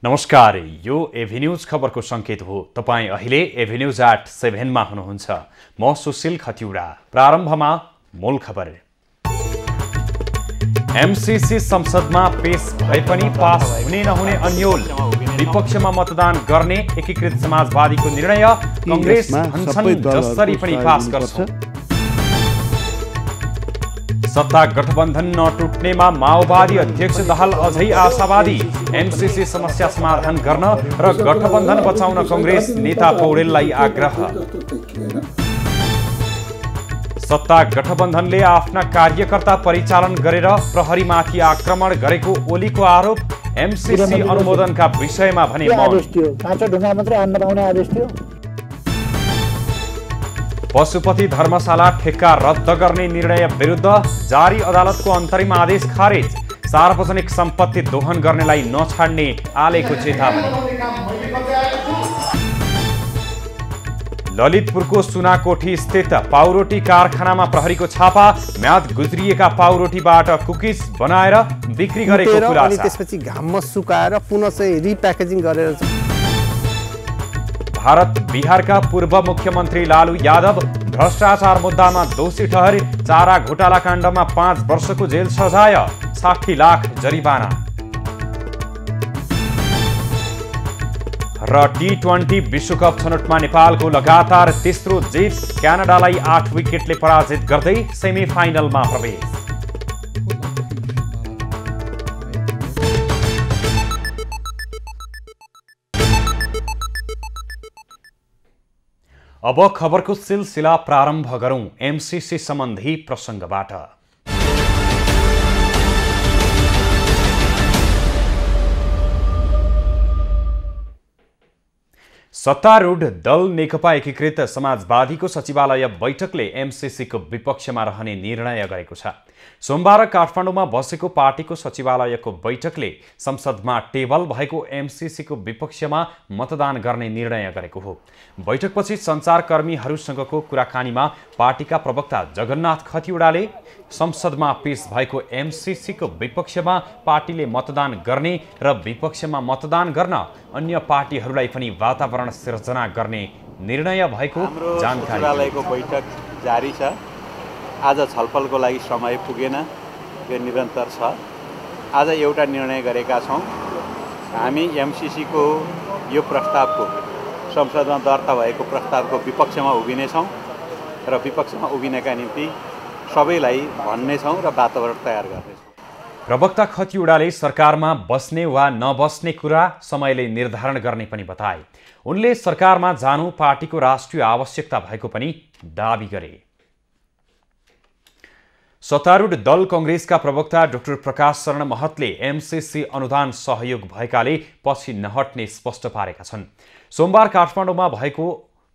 नमस्कार, यो एभिन्यूज खबरको संकेत हो। तपाईं अहिले एभिन्यूज एट 7 मा हुनुहुन्छ। म सुशील खतिवडा। प्रारम्भमा मूल खबर। एमसीसी संसदमा पेश भए पनि पास हुने नहुने अन्यल। विपक्षमा मतदान गर्ने एकीकृत समाजवादीको निर्णय। कांग्रेस भन्छन् जसरी पनि पास गर्छ। सत्ता गठबन्धन नटुट्नेमा माओवादी अध्यक्ष दाहाल अझै आशावादी। एमसीसी समस्या समाधान गर्न र गठबन्धन बचाउन कांग्रेस नेता पौडेललाई आग्रह। सत्ता गठबन्धनले आफ्ना कार्यकर्ता परिचालन गरेर प्रहरीमाथि आक्रमण गरेको ओलीको आरोप। एमसीसी अनुमोदनका विषयमा भने पशुपति धर्मशाला ठेक्का रद्द गर्ने निर्णय विरुद्ध जारी अदालतको अन्तरिम आदेश खारेज। सार्वजनिक सम्पत्ति दोहन गर्नेलाई नछाड्ने आलेको चेतावनी। ललितपुरको सुनाकोठी स्थित पाउरोटी कारखानामा प्रहरीको छापा। म्याद गुज्रिएका पाउरोटीबाट कुकिज बनाएर बिक्री गरेको खुलासा। त्यसपछि घाममा सुकाएर पुनः चाहिँ रिप्याकेजिङ गरेर भारत बिहारका पूर्व मुख्यमन्त्री लालू यादव भ्रष्टाचार मुद्दामा दोषी ठहरे। चारा घोटाला काण्डमा 5 वर्षको जेल सजाय, 60 लाख जरिवाना। र टी20 विश्वकप छनौटमा नेपालको लगातार तेस्रो जित। क्यानाडालाई 8 विकेटले पराजित गर्दै सेमी फाइनलमा प्रवेश। अब खबरको सिलसिला प्रारम्भ गरौं एमसीसी सम्बन्धी प्रसङ्गबाट। सत्तारूढ दल नेकपा एकीकृत समाजवादीको सचिवालय बैठकले एमसीसीको विपक्षमा रहने निर्णय गरेको छ। सोमबार काठमाडौँमा बसेको पार्टीको सचिवालयको बैठकले संसदमा टेबल भएको एमसीसीको विपक्षमा मतदान गर्ने निर्णय गरेको हो। बैठकपछि सञ्चारकर्मीहरूसँगको कुराकानीमा पार्टीका प्रवक्ता जगन्नाथ खतिवडाले संसदमा पेश भएको एमसीसीको विपक्षमा पार्टीले मतदान गर्ने र विपक्षमा मतदान गर्न अन्य पार्टीहरूलाई पनि वातावरण सिर्जना गर्ने निर्णय भएको जानकारी। सचिवालयको बैठक जारी छ। आज छलफलको लागि समय पुगेन, यो निरन्तर छ। आज एउटा निर्णय गरेका छौँ, हामी एमसीसीको यो प्रस्तावको संसदमा दर्ता भएको प्रस्तावको विपक्षमा उभिनेछौँ र विपक्षमा उभिनका निम्ति सबैलाई भन्नेछौँ र वातावरण तयार गर्नेछौँ। प्रवक्ता खतिवडाले सरकारमा बस्ने वा नबस्ने कुरा समयले निर्धारण गर्ने पनि बताए। उनले सरकारमा जानु पार्टीको राष्ट्रिय आवश्यकता भएको पनि दाबी गरे। सत्तारूढ दल कांग्रेसका प्रवक्ता डाक्टर प्रकाश शरण महतले एमसीसी अनुदान सहयोग भएकाले पछि नहट्ने स्पष्ट पारेका छन्। सोमबार काठमाडौँमा भएको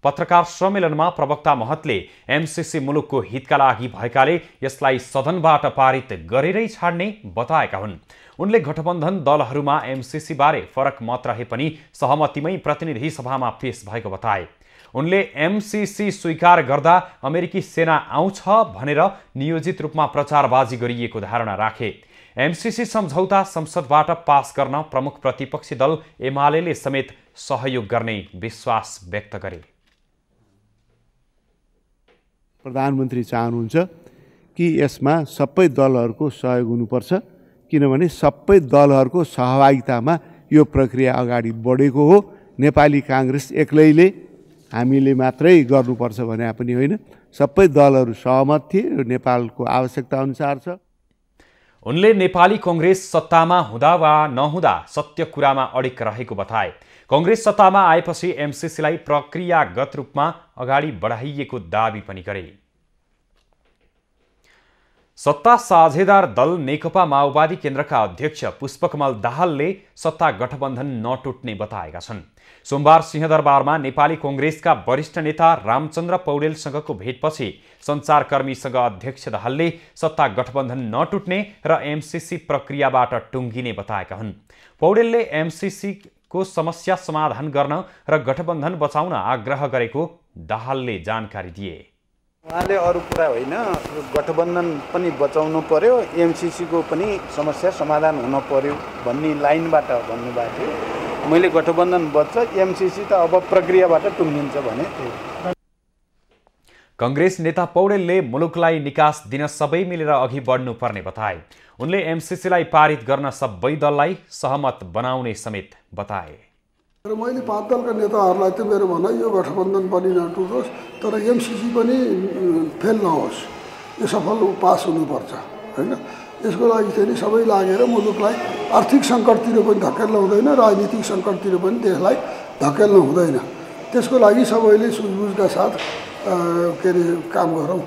पत्रकार सम्मेलनमा प्रवक्ता महतले एमसीसी मुलुकको हितका लागि भएकाले यसलाई सदनबाट पारित गरेरै छाड्ने बताएका हुन्। उनले गठबन्धन दलहरूमा एमसीसी बारे फरक मत रहे पनि सहमतिमै प्रतिनिधि सभामा पेश भएको बताए। उनले एमसीसी स्वीकार गर्दा अमेरिकी सेना आउँछ भनेर नियोजित रूपमा प्रचारबाजी गरिएको धारणा राखे। एमसीसी सम्झौता संसदबाट पास गर्न प्रमुख प्रतिपक्षी दल एमाले समेत सहयोग गर्ने विश्वास व्यक्त गरे। प्रधानमन्त्री चाहनुहुन्छ कि यसमा सबै दलहरूको सहयोग हुनुपर्छ, किनभने सबै दलहरूको सहभागितामा यो प्रक्रिया अगाडि बढेको हो। नेपाली कांग्रेस एक्लैले हामीले मात्रै गर्नुपर्छ भने पनि होइन, सबै दलहरू सहमत थिए। यो नेपालको आवश्यकता अनुसार छ। उनले नेपाली कांग्रेस सत्तामा हुँदा वा नहुँदा सत्य कुरामा अडिग रहेको बताए। कांग्रेस सत्तामा आएपछि एमसीसीलाई प्रक्रियागत रूपमा अगाडि बढाइएको दाबी पनि गरे। सत्ता साझेदार दल नेकपा माओवादी केन्द्रका अध्यक्ष पुष्पकमल दाहालले सत्ता गठबन्धन नटुट्ने बताएका छन्। सोमबार सिंहदरबारमा नेपाली कांग्रेसका वरिष्ठ नेता रामचन्द्र पौडेलसँगको भेटपछि सञ्चारकर्मीसँग अध्यक्ष दाहालले सत्ता गठबन्धन नटुट्ने र एमसीसी प्रक्रियाबाट टुङ्गिने बताएका हुन्। पौडेलले एमसीसीको समस्या समाधान गर्न र गठबन्धन बचाउन आग्रह गरेको दाहालले जानकारी दिए। उहाँले अरू कुरा होइन, गठबन्धन पनि बचाउनु पर्यो, एमसीसीको पनि समस्या समाधान हुन पर्यो भन्ने लाइनबाट भन्नुभएको थियो। मैले गठबन्धन बच्छ, एमसीसी त अब प्रक्रियाबाट टुङ्गिन्छ भने कांग्रेस नेता पौडेलले मुलुकलाई निकास दिन सबै मिलेर अघि बढ्नुपर्ने बताए। उनले एमसीसीलाई पारित गर्न सबै दललाई सहमत बनाउने समेत बताए। मैले 5 दलका नेताहरूलाई त मेरो भनाइ यो गठबन्धन पनि नटुटोस्, तर एमसीसी पनि फेल नहोस्, यो सफल पास हुनुपर्छ हैन। यसको लागि चाहिँ सबै लागेर मुलुकलाई आर्थिक सङ्कटतिर पनि धकेल्न हुँदैन, राजनीतिक सङ्कटतिर पनि देशलाई धकेल्न हुँदैन। त्यसको लागि सबैले सुझबुझका साथ काम गरौँ।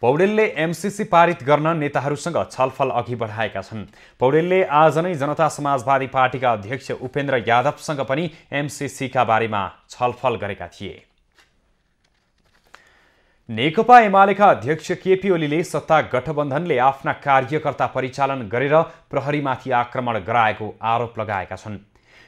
पौडेलले एमसीसी पारित गर्न नेताहरूसँग छलफल अघि बढाएका छन्। पौडेलले आज नै जनता समाजवादी पार्टीका अध्यक्ष उपेन्द्र यादवसँग पनि एमसीसीका बारेमा छलफल गरेका थिए। नेकपा एमालेका अध्यक्ष केपी ओलीले सत्ता गठबन्धनले आफ्ना कार्यकर्ता परिचालन गरेर प्रहरीमाथि आक्रमण गराएको आरोप लगाएका छन्।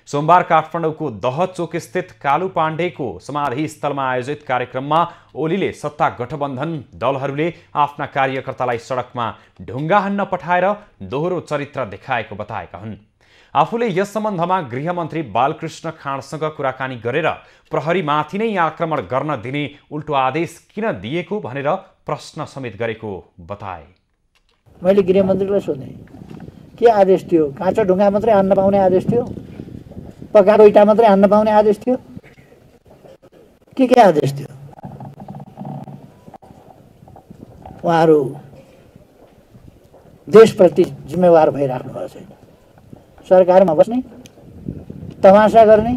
सोमबार काठमाडौँको दहचोक स्थित कालु पाण्डेको समाधिस्थलमा आयोजित कार्यक्रममा ओलीले सत्ता गठबन्धन दलहरूले आफ्ना कार्यकर्तालाई सडकमा ढुङ्गा हान्न पठाएर दोहोरो चरित्र देखाएको बताएका हुन्। आफूले यस सम्बन्धमा गृहमन्त्री बालकृष्ण खाँडसँग कुराकानी गरेर प्रहरीमाथि नै आक्रमण गर्न दिने उल्टो आदेश किन दिएको भनेर प्रश्न समेत गरेको बताए। मैले गृहमन्त्रीलाई सोधेँ, के आदेश थियो? काँचो ढुङ्गा मात्रै हान्न पाउने आदेश थियो? पकाएको इँटा मात्रै हान्न पाउने आदेश थियो? के आदेश थियो? उहाँहरू देशप्रति जिम्मेवार भइराख्नु भएको छैन। सरकारमा बस्ने, तमासा गर्ने,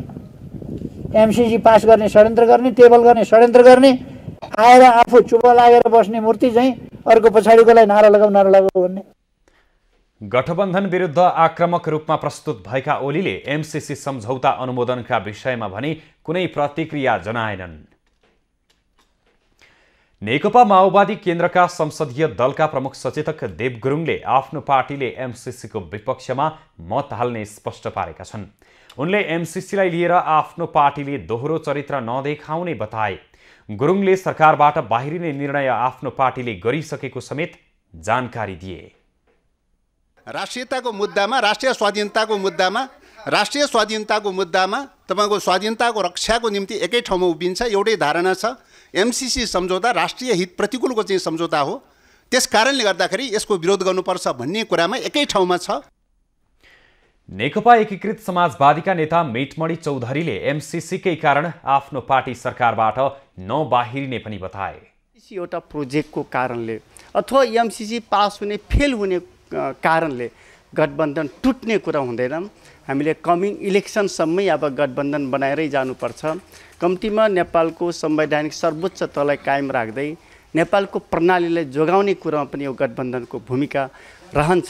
एमसीसी पास गर्ने षड्यन्त्र गर्ने, टेबल गर्ने षड्यन्त्र गर्ने, आएर आफू चुप लागेर बस्ने मूर्ति चाहिँ अर्को पछाडिकोलाई नारा लगाऊ भन्ने। गठबन्धन विरुद्ध आक्रामक रूपमा प्रस्तुत भएका ओलीले एमसीसी सम्झौता अनुमोदनका विषयमा भने कुनै प्रतिक्रिया जनाएनन्। नेकपा माओवादी केन्द्रका संसदीय दलका प्रमुख सचेतक देव गुरुङले आफ्नो पार्टीले एमसीसीको विपक्षमा मत हाल्ने स्पष्ट पारेका छन्। उनले एमसीसीलाई लिएर आफ्नो पार्टीले दोहोरो चरित्र नदेखाउने बताए। गुरुङले सरकारबाट बाहिरिने निर्णय आफ्नो पार्टीले गरिसकेको समेत जानकारी दिए। राष्ट्रियताको मुद्दामा, राष्ट्रिय स्वाधीनताको मुद्दामा तपाईको स्वाधीनताको रक्षाको निम्ति एकै ठाउँमा उभिन्छ, एउटै धारणा छ। एमसीसी सम्झौता राष्ट्रिय हित प्रतिकूलको चाहिँ सम्झौता हो। त्यस कारणले गर्दाखेरि यसको विरोध गर्नुपर्छ भन्ने कुरामा एकै ठाउँमा छ। नेकपा एकीकृत समाजवादीका नेता मेटमणि चौधरीले एमसीसीकै कारण आफ्नो पार्टी सरकारबाट नबाहिरिने पनि बताए। एउटा प्रोजेक्टको कारणले अथवा एमसीसी पास हुने फेल हुने कारणले गठबन्धन टुट्ने कुरा हुँदैन। हामीले कमिङ इलेक्सनसम्मै अब गठबन्धन बनाएरै जानुपर्छ। कम्तीमा नेपालको संवैधानिक सर्वोच्च तहलाई कायम राख्दै नेपालको प्रणालीलाई जोगाउने कुरामा पनि यो गठबन्धनको भूमिका रहन्छ।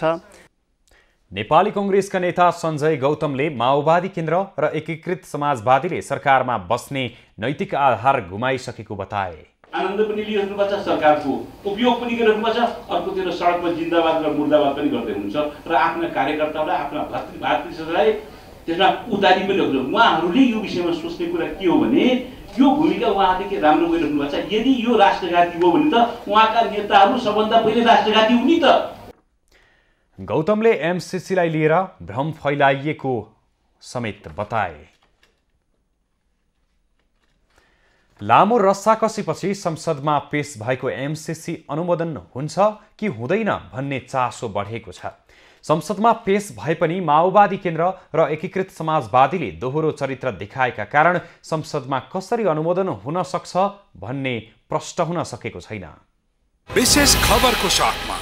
नेपाली कांग्रेसका नेता सञ्जय गौतमले माओवादी केन्द्र र एकीकृत समाजवादीले सरकारमा बस्ने नैतिक आधार गुमाइसकेको बताए। आनन्द पनि लिइराख्नुपर्छ, सरकारको उपयोग पनि गरिराख्नुपर्छ, अर्कोतिर सडकमा जिन्दाबाद र मुर्दाबाद पनि गर्दै हुनुहुन्छ र आफ्ना कार्यकर्तालाई, आफ्ना भातृलाई त्यसमा उतारी पनि राख्नु। उहाँहरूले यो विषयमा सोच्ने कुरा के हो भने यो भूमिका उहाँहरूले के राम्रो गरिराख्नु भएको छ। यदि यो राष्ट्रघाती हो भने त उहाँका नेताहरू सबभन्दा पहिले राष्ट्रघाती हुने त। गौतमले एमसीसीलाई लिएर भ्रम फैलाइएको समेत बताए। लामो रस्साकसीपछि संसदमा पेश भएको एमसीसी अनुमोदन हुन्छ कि हुँदैन भन्ने चासो बढेको छ। संसदमा पेश भए पनि माओवादी केन्द्र र एकीकृत समाजवादीले दोहोरो चरित्र देखाएका कारण संसदमा कसरी अनुमोदन हुन सक्छ भन्ने प्रश्न हुन सकेको छैन। विशेष खबरको साथमा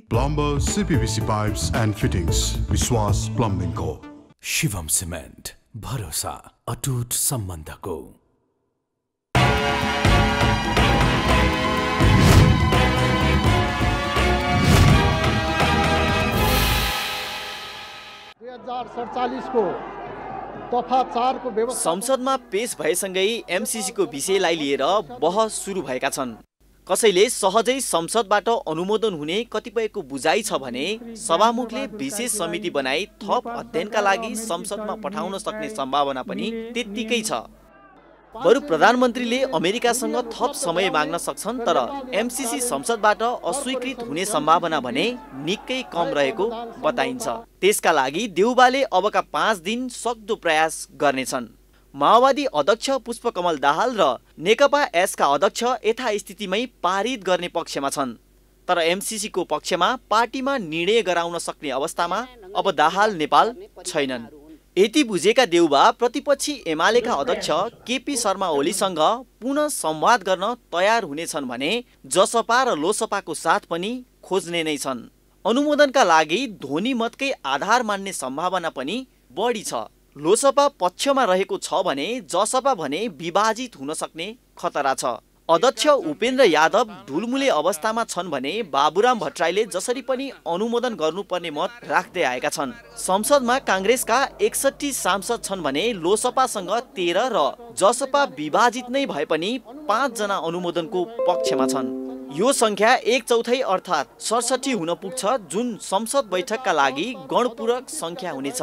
plumber CPVC Pipes and fittings, विश्वास प्लम्बिङ को, शिवम सिमेन्ट, भरोसा अटुट सम्बन्धको। संसदमा पेश भएसँगै एमसीसीको विषयलाई लिएर बहस सुरु भएका छन्। कसैले सहजै संसदबाट अनुमोदन हुने कतिपयको बुझाइ छ भने सभामुखले विशेष समिति बनाई थप अध्ययनका लागि संसदमा पठाउन सक्ने सम्भावना पनि त्यत्तिकै छ। बरु प्रधानमन्त्रीले अमेरिकासँग थप समय माग्न सक्छन्, तर एमसीसी संसदबाट अस्वीकृत हुने सम्भावना भने निकै कम रहेको बताइन्छ। त्यसका लागि देउबाले अबका 5 दिन सक्दो प्रयास गर्नेछन्। माओवादी अध्यक्ष पुष्पकमल दाहाल र नेकपा एसका अध्यक्ष यथास्थितिमै पारित गर्ने पक्षमा छन्, तर एमसीसी को पक्षमा पार्टीमा निर्णय गराउन सक्ने अवस्थामा अब दाहाल नेपाल छैनन्। यति बुझेका देउबा प्रतिपक्षी एमालेका अध्यक्ष केपी शर्मा ओलीसँग पुनः संवाद गर्न तयार हुनेछन् भने जसपा र लोसपाको साथ पनि खोज्ने नै छन्। अनुमोदनका लागि ध्वनि मतकै आधार मान्ने सम्भावना पनि बढी छ। लोसपा पक्षमा रहेको छ भने जसपा भने विभाजित हुन सक्ने खतरा छ। अध्यक्ष उपेन्द्र यादव ढुलमुले अवस्थामा छन् भने बाबुराम भट्टराईले जसरी पनि अनुमोदन गर्नुपर्ने मत राख्दै आएका छन्। संसदमा कांग्रेसका 61 सांसद छन् भने लोसपासँग 13 र जसपा विभाजित नै भए पनि 5 जना अनुमोदनको पक्षमा छन्। यो संख्या 1/4 अर्थात् 67 हुन पुग्छ, जुन संसद बैठकका लागि गणपूरक संख्या हुनेछ।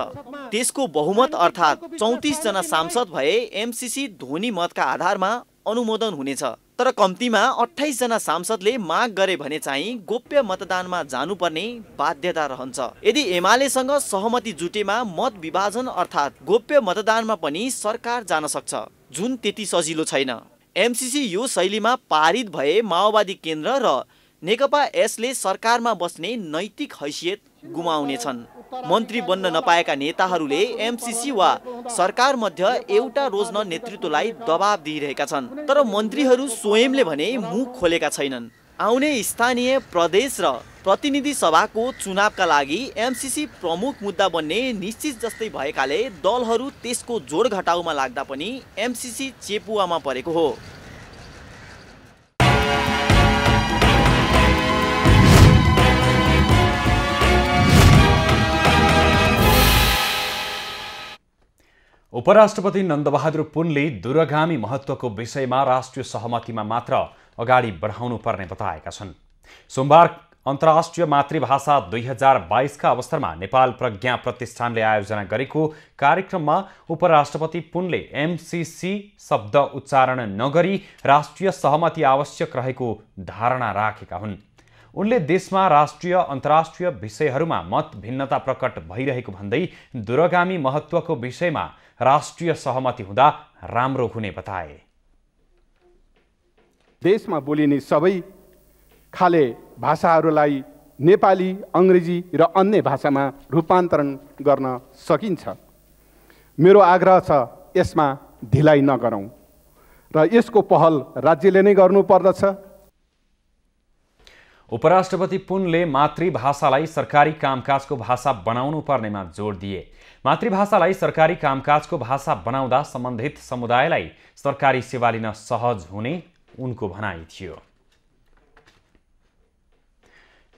त्यसको बहुमत अर्थात् 34 जना सांसद भए एमसीसी ध्वनि मतका आधारमा अनुमोदन हुनेछ। तर कम्तीमा 28 जना सांसदले माग गरे भने चाहिँ गोप्य मतदानमा जानुपर्ने बाध्यता रहन्छ। यदि एमालेसँग सहमति जुटेमा मत विभाजन अर्थात् गोप्य मतदानमा पनि सरकार जान सक्छ, जुन त्यति सजिलो छैन। एमसीसी यो शैलीमा पारित भए माओवादी केन्द्र र नेकपा एसले सरकारमा बस्ने नैतिक हैसियत गुमाउनेछन्। मन्त्री बन्न नपाएका नेताहरूले एमसीसी वा सरकार मध्य एउटा रोज्न नेतृत्वलाई दबाब दिइरहेका छन्, तर मन्त्रीहरू स्वयंले भने मुख खोलेका छैनन्। आउने स्थानीय प्रदेश र प्रतिनिधि सभाको चुनावका लागि एमसीसी प्रमुख मुद्दा बन्ने निश्चित जस्तै भएकाले दलहरू त्यसको जोड घटाउमा लाग्दा पनि एमसीसी चेपुवामा परेको हो। उपराष्ट्रपति नन्दबहादुर पुनले दूरगामी महत्त्वको विषयमा राष्ट्रिय सहमतिमा मात्र अगाडि बढाउनु पर्ने बताएका छन्। सोमबार अन्तर्राष्ट्रिय मातृभाषा 2022 का अवसरमा नेपाल प्रज्ञा प्रतिष्ठानले आयोजना गरेको कार्यक्रममा उपराष्ट्रपति पुनले एमसीसी शब्द उच्चारण नगरी राष्ट्रिय सहमति आवश्यक रहेको धारणा राखेका हुन्। उनले देशमा राष्ट्रिय अन्तर्राष्ट्रिय विषयहरूमा मत भिन्नता प्रकट भइरहेको भन्दै दूरगामी महत्त्वको विषयमा राष्ट्रिय सहमति हुँदा राम्रो हुने बताए। देशमा बोलिने सबै खाले भाषाहरूलाई नेपाली, अङ्ग्रेजी र अन्य भाषामा रूपान्तरण गर्न सकिन्छ। मेरो आग्रह छ यसमा ढिलाइ नगरौँ र यसको पहल राज्यले नै गर्नुपर्दछ। उपराष्ट्रपति पुनले मातृभाषालाई सरकारी कामकाजको भाषा बनाउनु पर्नेमा जोड दिए। मातृभाषालाई सरकारी कामकाजको भाषा बनाउँदा सम्बन्धित समुदायलाई सरकारी सेवा लिन सहज हुने उनको भनाइ थियो।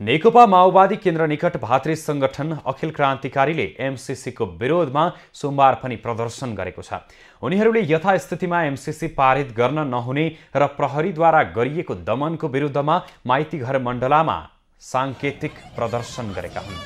नेकपा माओवादी केन्द्र निकट भातृ संगठन अखिल क्रान्तिकारीले एमसीसी को विरोधमा सोमबार पनि प्रदर्शन गरेको छ। उनीहरूले यथास्थितिमा एमसीसी पारित गर्न नहुने र प्रहरीद्वारा गरिएको दमनको विरुद्धमा माइतीघर मण्डलामा सांकेतिक प्रदर्शन गरेका हुन्।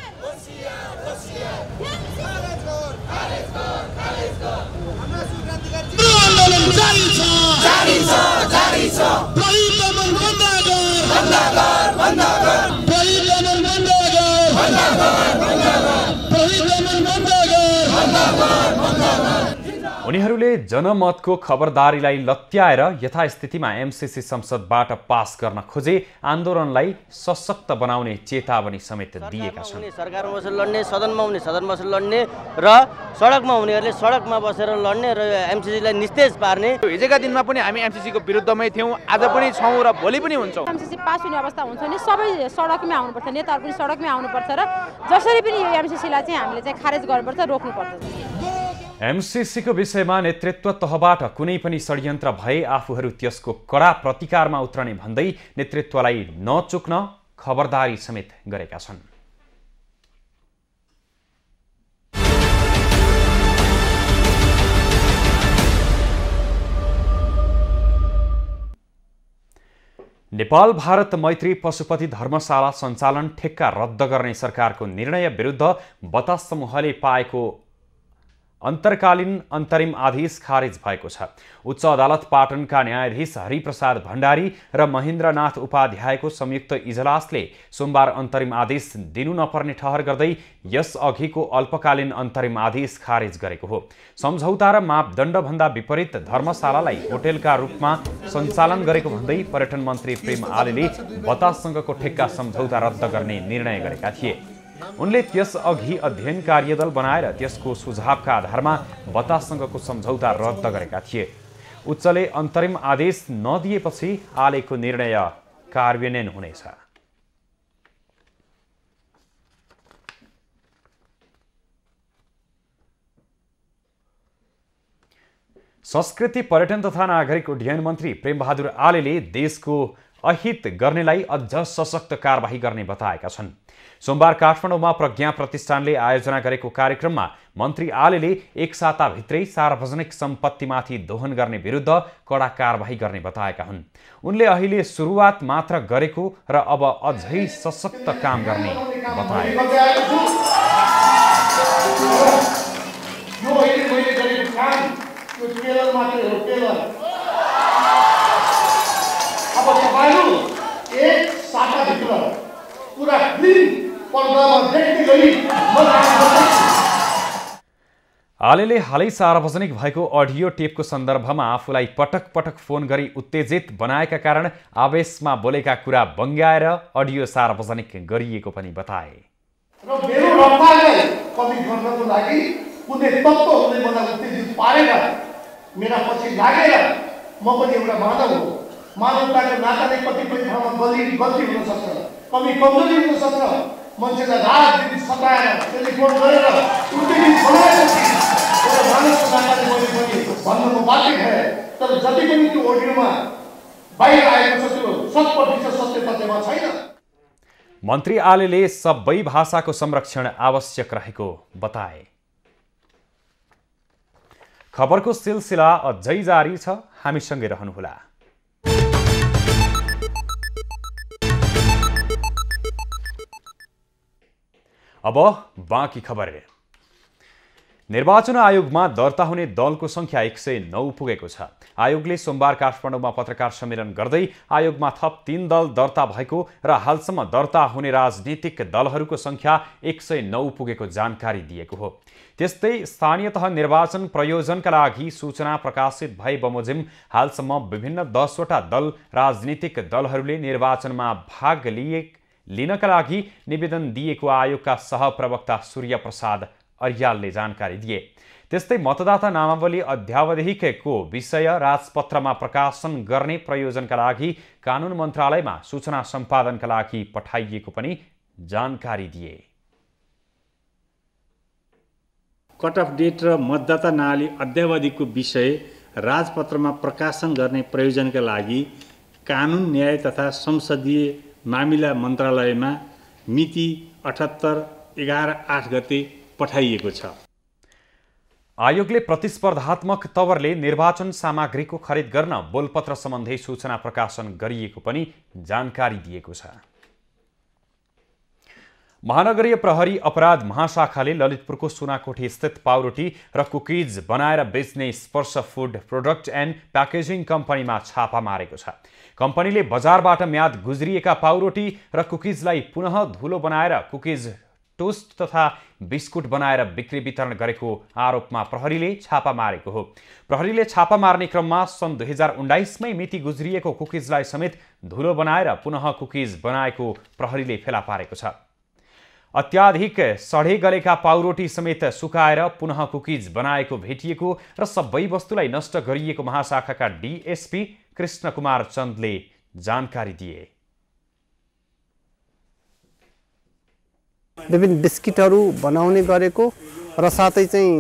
उनीहरूले जनमतको खबरदारीलाई लत्याएर यथास्थितिमा एमसीसी संसदबाट पास गर्न खोजे आन्दोलनलाई सशक्त बनाउने चेतावनी समेत दिएका छन्। सरकारमा बसेर लड्ने, सदनमा हुने सदनमा बसेर लड्ने र सडकमा हुनेहरूले सडकमा बसेर लड्ने र एमसीसीलाई निस्तेज पार्ने। हिजोका दिनमा पनि हामी एमसीसी को विरुद्धमै थियौं, आज पनि छौं र भोलि पनि हुन्छौं। एमसीसी पास हुने अवस्था हुन्छ नि सबै सडकमै आउनुपर्छ, नेताहरू पनि सडकमै आउनुपर्छ र जसरी पनि यो एमसीसीलाई चाहिँ हामीले चाहिँ खारेज गर्नुपर्छ, रोक्नुपर्छ। एमसीसी को विषयमा नेतृत्व तहबाट कुनै पनि षड्यन्त्र भए आफूहरू त्यसको कडा प्रतिकारमा उत्रने भन्दै नेतृत्वलाई नचुक्न खबरदारी समेत गरेका छन्। नेपाल भारत मैत्री पशुपति धर्मशाला सञ्चालन ठेक्का रद्द गर्ने सरकारको निर्णय विरुद्ध बतास समूहले पाएको अन्तर्कालीन अन्तरिम आदेश खारेज भएको छ। उच्च अदालत पाटनका न्यायाधीश हरिप्रसाद भण्डारी र महेन्द्रनाथ उपाध्यायको संयुक्त इजलासले सोमबार अन्तरिम आदेश दिनु नपर्ने ठहर गर्दै यसअघिको अल्पकालीन अन्तरिम आदेश खारेज गरेको हो। सम्झौता र मापदण्डभन्दा विपरीत धर्मशालालाई होटेलका रूपमा सञ्चालन गरेको भन्दै पर्यटन मन्त्री प्रेम आलेले बताससँगको ठेक्का सम्झौता रद्द गर्ने निर्णय गरेका थिए। उनले त्यसअघि अध्ययन कार्यदल बनाएर त्यसको सुझावका आधारमा बताससँगको सम्झौता रद्द गरेका थिए। उच्चले अन्तरिम आदेश नदिएपछि आलेको निर्णय कार्यान्वयन हुनेछ। संस्कृति पर्यटन तथा नागरिक उड्डयन मन्त्री प्रेमबहादुर आलेले देशको अहित गर्नेलाई अझ सशक्त कारबाही गर्ने बताएका छन्। सोमबार काठमाडौँमा प्रज्ञा प्रतिष्ठानले आयोजना गरेको कार्यक्रममा मन्त्री आलेले एक साताभित्रै सार्वजनिक सम्पत्तिमाथि दोहन गर्ने विरुद्ध कडा कारबाही गर्ने बताएका हुन्। उनले अहिले सुरुवात मात्र गरेको र अब अझै सशक्त काम गर्ने बताए। अब तपाईहरु एक साताभित्र पुरा क्लिन पर्दामा देख्ने गरी आलेले हालै सार्वजनिक भएको अडियो टेपको सन्दर्भमा आफूलाई पटक पटक फोन गरी उत्तेजित बनाएका कारण आवेशमा बोलेका कुरा बङ्ग्याएर अडियो सार्वजनिक गरिएको पनि बताए। र मेरो रफ्तारलाई कमी गर्नको लागि कुनै तत्त्वहरूले मलाई उत्तेजित पारेर मेरा पछि लागेर म पनि एउटा मानव हो। मानवताको नाताले कतिपय ठाउँमा गल्ती हुन सक्छ, कमी कमजोरी हुन सक्छ। मान्छेलाई रात दिन सताएर टेलिफोन गरेर उत्तेजित बनाएपछि एउटा मानवको नाताले मैले पनि भन्नु बाध्य भए। तर जति पनि त्यो अडियोमा बाहिर आएको छ त्यो 100% सत्य तथ्यमा छैन। मन्त्री आलेले सबै भाषाको संरक्षण आवश्यक रहेको बताए। खबरको सिलसिला अझै जारी छ, हामीसँगै रहनुहोला। अब बाँकी खबर। निर्वाचन आयोगमा दर्ता हुने दलको संख्या 109 पुगेको छ। आयोगले सोमबार काठमाडौँमा पत्रकार सम्मेलन गर्दै आयोगमा थप 3 दल दर्ता भएको र हालसम्म दर्ता हुने राजनीतिक दलहरूको संख्या 109 पुगेको जानकारी दिएको हो। त्यस्तै स्थानीय तह निर्वाचन प्रयोजनका लागि सूचना प्रकाशित भए बमोजिम हालसम्म विभिन्न 10 वटा दल राजनीतिक दलहरूले निर्वाचनमा भाग लिनका लागि निवेदन दिएको आयोगका सहप्रवक्ता सूर्य प्रसाद अर्यालले जानकारी दिए। त्यस्तै मतदाता नामावली अध्यावधिकको विषय राजपत्रमा प्रकाशन गर्ने प्रयोजनका लागि कानुन मन्त्रालयमा सूचना सम्पादनका लागि पठाइएको पनि जानकारी दिए। कट अफ डेट र मतदाता नामावली अध्यावधिकको विषय राजपत्रमा प्रकाशन गर्ने प्रयोजनका लागि कानुन न्याय तथा संसदीय मामिला मन्त्रालयमा मिति 78/11/8 गते पठाइएको छ। आयोगले प्रतिस्पर्धात्मक तवरले निर्वाचन सामग्रीको खरिद गर्न बोलपत्र सम्बन्धी सूचना प्रकाशन गरिएको पनि जानकारी दिएको छ। महानगरीय प्रहरी अपराध महाशाखाले ललितपुरको सुनाकोठी स्थित पाउरोटी र कुकिज बनाएर बेच्ने स्पर्श फुड प्रोडक्ट एन्ड प्याकेजिङ कम्पनीमा छापा मारेको छ। कम्पनीले बजारबाट म्याद गुज्रिएका पाउरोटी र कुकिजलाई पुनः धुलो बनाएर कुकिज टोस्ट तथा बिस्कुट बनाएर बिक्री वितरण गरेको आरोपमा प्रहरीले छापा मारेको हो। प्रहरीले छापा मार्ने क्रममा सन् 2019 मै मिति गुज्रिएको कुकिजलाई समेत धुलो बनाएर पुनः कुकिज बनाएको प्रहरीले फेला पारेको छ। अत्याधिक सडे गलेका पाउरोटी समेत सुकाएर पुनः कुकिज बनाएको भेटिएको र सबै वस्तुलाई नष्ट गरिएको महाशाखाका डीएसपी कृष्ण कुमार चन्दले जानकारी दिए। विभिन्न बिस्किटहरू बनाउने गरेको र साथै चाहिँ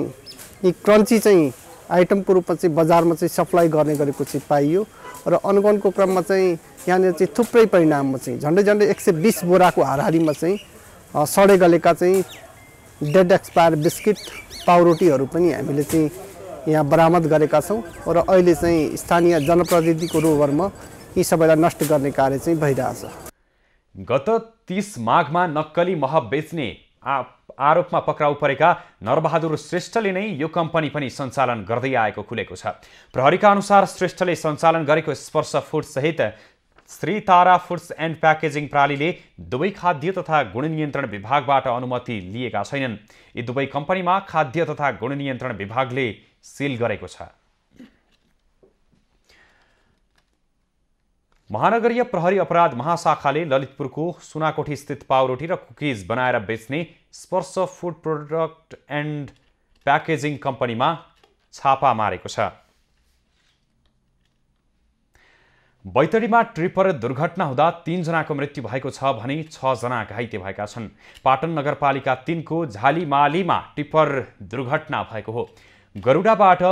यी क्रन्ची चाहिँ आइटमको रूपमा चाहिँ बजारमा चाहिँ सप्लाई गर्ने गरेको चाहिँ पाइयो र अनुगमनको क्रममा चाहिँ यहाँनिर चाहिँ थुप्रै परिणाममा चाहिँ झन्डै 120 बोराको हाराहारीमा चाहिँ सडे गलेका चाहिँ डेड एक्सपायर बिस्किट पाउरोटीहरू पनि हामीले चाहिँ यहाँ बरामद गरेका छौँ र अहिले चाहिँ स्थानीय जनप्रतिनिधिको रोभरमा यी सबैलाई नष्ट गर्ने कार्य चाहिँ भइरहेछ। गत 30 माघमा नक्कली मह बेच्ने आरोपमा पक्राउ परेका नरबहादुर श्रेष्ठले नै यो कम्पनी पनि सञ्चालन गर्दै आएको खुलेको छ। प्रहरीका अनुसार श्रेष्ठले सञ्चालन गरेको स्पर्श फुड सहित Shri Tara foods and packaging प्रणालीले दुवै खाद्य तथा गुणनियन्त्रण विभागबाट अनुमति लिएका छैनन्। यी दुवै कम्पनीमा खाद्य तथा गुणनियन्त्रण विभागले सिल गरेको छ। महानगरीय प्रहरी अपराध महाशाखाले ललितपुरको सुनाकोठी स्थित पाउरोटी र कुकिज बनाएर बेच्ने स्पर्श फुड प्रोडक्ट एन्ड प्याकेजिङ कम्पनीमा छापा मारेको छ। बैतडीमा ट्रिपर दुर्घटना हुँदा 3 जनाको मृत्यु भएको छ भने 6 जना घाइते भएका छन्। पाटन नगरपालिका 3 को झालीमालीमा टिप्पर दुर्घटना भएको हो। गरुडाबाट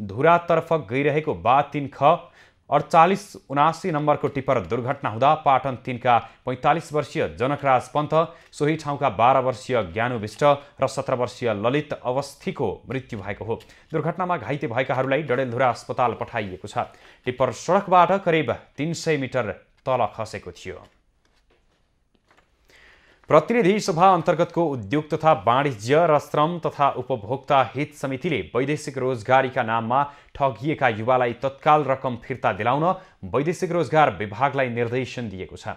धुरातर्फ गइरहेको बा 3 ख 4879 नम्बरको टिप्पर दुर्घटना हुँदा पाटन 3 का 45 वर्षीय जनकराज पन्त, सोही ठाउँका 12 वर्षीय ज्ञानु विष्ट र 17 वर्षीय ललित अवस्थीको मृत्यु भएको हो। दुर्घटनामा घाइते भएकाहरूलाई डडेलधुरा अस्पताल पठाइएको छ। टिप्पर सडकबाट करिब 300 मिटर तल खसेको थियो। प्रतिनिधि सभा अन्तर्गतको उद्योग तथा वाणिज्य र श्रम तथा उपभोक्ता हित समितिले वैदेशिक रोजगारीका नाममा ठगिएका युवालाई तत्काल रकम फिर्ता दिलाउन वैदेशिक रोजगार विभागलाई निर्देशन दिएको छ।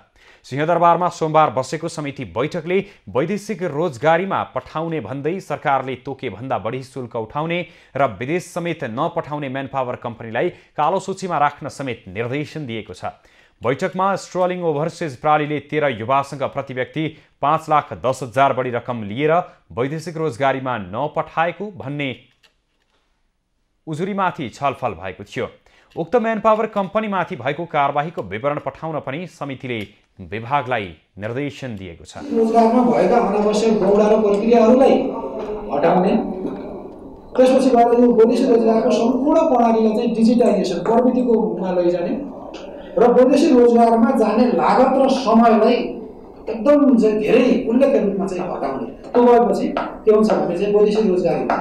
सिंहदरबारमा सोमबार बसेको समिति बैठकले वैदेशिक रोजगारीमा पठाउने भन्दै सरकारले तोके भन्दा बढी शुल्क उठाउने र विदेश समेत नपठाउने म्यानपावर कम्पनीलाई कालो सूचीमा राख्न समेत निर्देशन दिएको छ। बैठकमा स्ट्रलिङ ओभरसिज प्रणालीले 13 युवासँग प्रति व्यक्ति 5,10,000 बढी रकम लिएर वैदेशिक रोजगारीमा नपठाएको भन्ने उजुरीमाथि छलफल भएको थियो। उक्त म्यानपावर कम्पनीमाथि भएको कारबाहीको विवरण पठाउन पनि समितिले विभागलाई निर्देशन दिएको छ। रोजगारमा भएका अनावश्यक गौडा र प्रक्रियाहरूलाई हटाउने, त्यसपछि गएर यो वैदेशिक रोजगारको सम्पूर्ण प्रणालीलाई चाहिँ डिजिटाइजेसन प्रविधिकोमा लैजाने र वैदेशिक रोजगारमा जाने लागत र समयलाई एकदम धेरै उल्लेख्य रूपमा चाहिँ हटाउने। त्यो भएपछि के हुन्छ भने चाहिँ वैदेशिक रोजगारीमा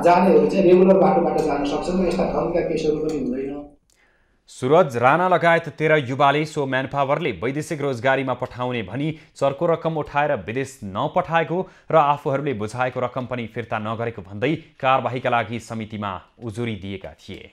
जानेहरू चाहिँ रेगुलर बाटोबाट जान सक्छन् र यस्ता ठगीका केसहरू पनि हुँदैन। सुरज राणा लगायत 13 युवाले सो म्यानपावरले वैदेशिक रोजगारीमा पठाउने भनी चर्को रकम उठाएर विदेश नपठाएको र आफूहरूले बुझाएको रकम पनि फिर्ता नगरेको भन्दै कारबाहीका लागि समितिमा उजुरी दिएका थिए।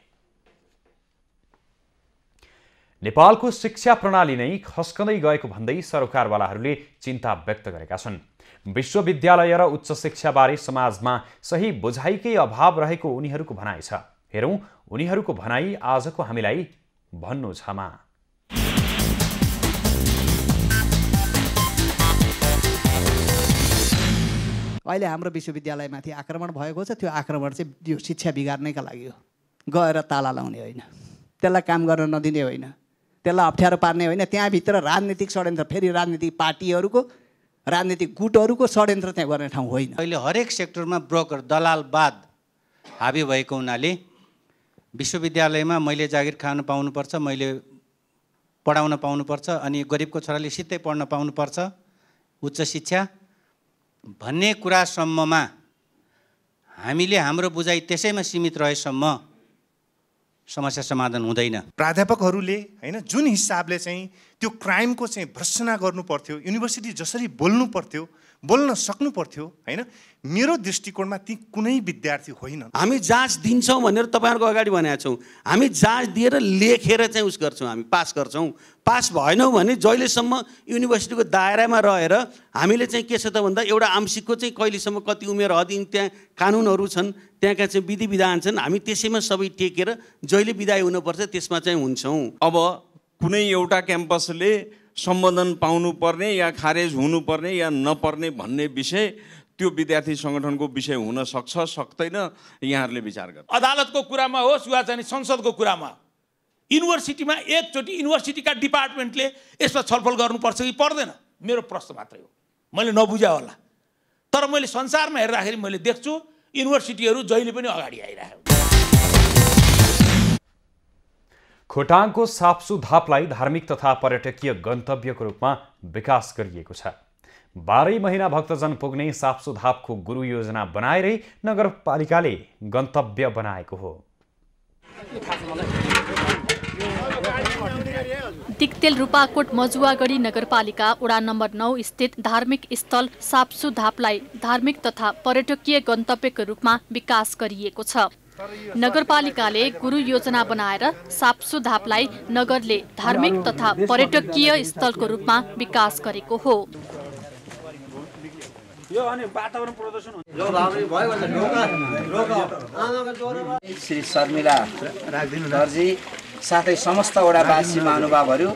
नेपालको शिक्षा प्रणाली नै खस्कँदै गएको भन्दै सरोकारवालाहरूले चिन्ता व्यक्त गरेका छन्। विश्वविद्यालय र उच्च शिक्षाबारे समाजमा सही बुझाइकै अभाव रहेको उनीहरूको भनाइ छ। हेरौँ उनीहरूको भनाइ आजको हामीलाई भन्नु छमा। अहिले हाम्रो विश्वविद्यालयमाथि आक्रमण भएको छ। त्यो आक्रमण चाहिँ यो शिक्षा बिगार्नैका लागि हो। गएर ताला लाउने होइन, त्यसलाई काम गर्न नदिने होइन, त्यसलाई अप्ठ्यारो पार्ने होइन। त्यहाँभित्र राजनीतिक षड्यन्त्र, फेरि राजनीतिक पार्टीहरूको, राजनीतिक गुटहरूको षड्यन्त्र त्यहाँ गर्ने ठाउँ होइन। अहिले हरेक सेक्टरमा ब्रोकर दलालवाद हाबी भएको हुनाले विश्वविद्यालयमा मैले जागिर खान पाउनुपर्छ, मैले पढाउन पाउनुपर्छ, अनि गरिबको छोराले सिधै पढ्न पाउनुपर्छ, उच्च शिक्षा भन्ने कुरासम्ममा हामीले हाम्रो बुझाइ त्यसैमा सीमित रहेसम्म समस्या समाधान हुँदैन। प्राध्यापकहरूले हैन जुन हिसाबले चाहिँ त्यो क्राइमको चाहिँ भर्त्सना गर्नु पर्थ्यो, युनिभर्सिटी जसरी बोल्नु पर्थ्यो, बोल्न सक्नु पर्थ्यो हैन, मेरो दृष्टिकोणमा ती कुनै विद्यार्थी होइनन्। हामी जाँच दिन्छौँ भनेर तपाईँहरूको अगाडि भनेका छौँ। हामी जाँच दिएर लेखेर चाहिँ उस गर्छौँ, हामी पास गर्छौँ। पास भएनौँ भने जहिलेसम्म युनिभर्सिटीको दायरामा रहेर हामीले चाहिँ के छ त भन्दा एउटा आंशिकको चाहिँ कहिलेसम्म कति उमेर हद त्यहाँ कानुनहरू छन्, त्यहाँका चाहिँ विधि विधान छन्, हामी त्यसैमा सबै टेकेर जहिले विदाय हुनुपर्छ त्यसमा चाहिँ हुन्छौँ। अब कुनै एउटा क्याम्पसले सम्बोधन पाउनुपर्ने या खारेज हुनुपर्ने या नपर्ने भन्ने विषय त्यो विद्यार्थी सङ्गठनको विषय हुन सक्छ सक्दैन, यहाँहरूले विचार गर्नु। अदालतको कुरामा होस् वा चाहिँ संसदको कुरामा, युनिभर्सिटीमा एकचोटि युनिभर्सिटीका डिपार्टमेन्टले यसमा छलफल गर्नुपर्छ कि पर्दैन, मेरो प्रश्न मात्रै हो। मैले नबुझा होला, तर मैले संसारमा हेर्दाखेरि मैले देख्छु युनिभर्सिटीहरू जहिले पनि अगाडि आइरहेको। खोटाङको साप्सु धापलाई धार्मिक तथा पर्यटकीय गन्तव्यको रूपमा विकास गरिएको छ। 12 महिना भक्तजन पुग्ने साप्सु धापको गुरु योजना बनाएरै नगरपालिकाले गन्तव्य बनाएको हो। दिक्तेल रूपाकोट मजुवागढी नगरपालिका वडा नम्बर 9 स्थित धार्मिक स्थल साप्सुधापलाई धार्मिक तथा पर्यटकीय गन्तव्यको रूपमा विकास गरिएको छ। नगरपालिकाले गुरु योजना बनाएर साप्सुधापलाई नगरले धार्मिक तथा पर्यटकीय स्थलको रूपमा विकास गरेको हो। श्री शर्मिला दर्जी साथै समस्त वडावासी महानुभावहरू